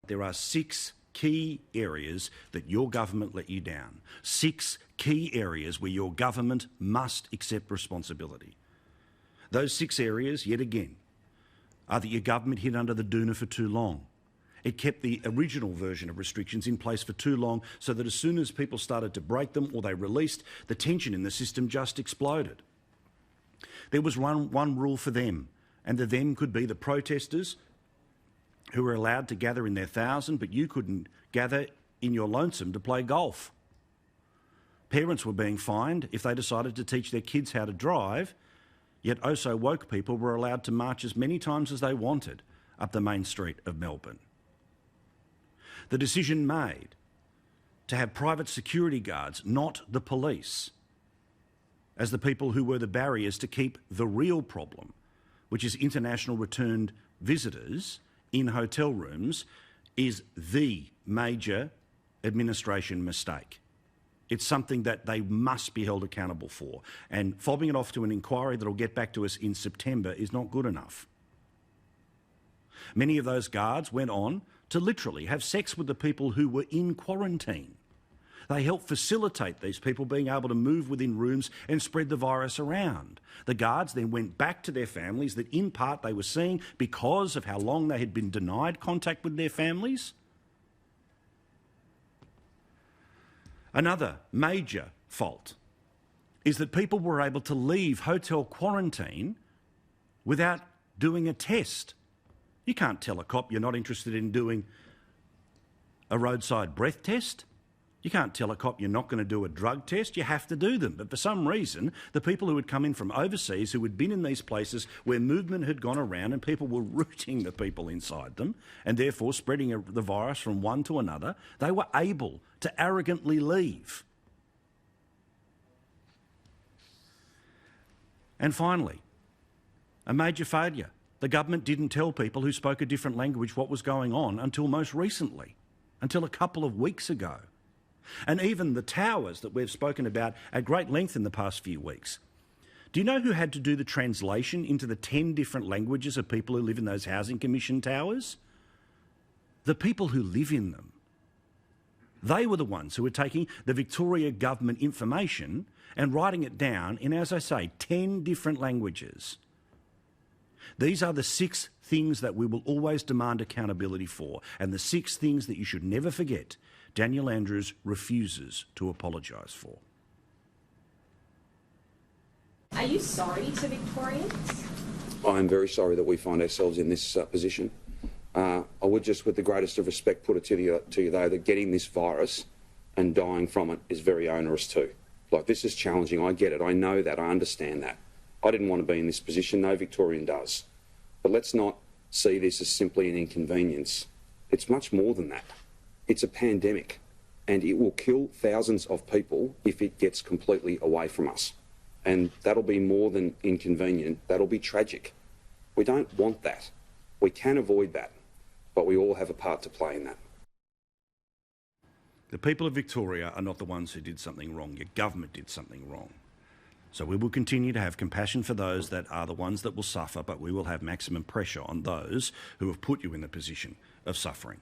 There are 6 key areas that your government let you down. 6 key areas where your government must accept responsibility. Those 6 areas, yet again, are that your government hid under the doona for too long. It kept the original version of restrictions in place for too long, so that as soon as people started to break them or they released, the tension in the system just exploded. There was one rule for them, and the them could be the protesters who were allowed to gather in their 1,000, but you couldn't gather in your lonesome to play golf. Parents were being fined if they decided to teach their kids how to drive, yet oh so woke people were allowed to march as many times as they wanted up the main street of Melbourne. The decision made to have private security guards, not the police, as the people who were the barriers to keep the real problem, which is international returned visitors in hotel rooms, is the major administration mistake. It's something that they must be held accountable for. And fobbing it off to an inquiry that will get back to us in September is not good enough. Many of those guards went on to literally have sex with the people who were in quarantine. They helped facilitate these people being able to move within rooms and spread the virus around. The guards then went back to their families that in part they were seeing because of how long they had been denied contact with their families. Another major fault is that people were able to leave hotel quarantine without doing a test. You can't tell a cop you're not interested in doing a roadside breath test. You can't tell a cop you're not going to do a drug test. You have to do them. But for some reason, the people who had come in from overseas, who had been in these places where movement had gone around and people were rooting the people inside them and therefore spreading the virus from one to another, they were able to arrogantly leave. And finally, a major failure. The government didn't tell people who spoke a different language what was going on until most recently, until a couple of weeks ago. And even the towers that we've spoken about at great length in the past few weeks. Do you know who had to do the translation into the 10 different languages of people who live in those housing commission towers? The people who live in them. They were the ones who were taking the Victoria government information and writing it down in, as I say, 10 different languages. These are the 6 things that we will always demand accountability for, and the 6 things that you should never forget Daniel Andrews refuses to apologise for. Are you sorry to Victorians? I am very sorry that we find ourselves in this position. I would just, with the greatest of respect, put it to you though, that getting this virus and dying from it is very onerous too. Like, this is challenging. I get it. I know that. I understand that. I didn't want to be in this position. No Victorian does. But let's not see this as simply an inconvenience. It's much more than that. It's a pandemic, and it will kill thousands of people if it gets completely away from us. And that'll be more than inconvenient. That'll be tragic. We don't want that. We can avoid that, but we all have a part to play in that. The people of Victoria are not the ones who did something wrong. Your government did something wrong. So we will continue to have compassion for those that are the ones that will suffer, but we will have maximum pressure on those who have put you in the position of suffering.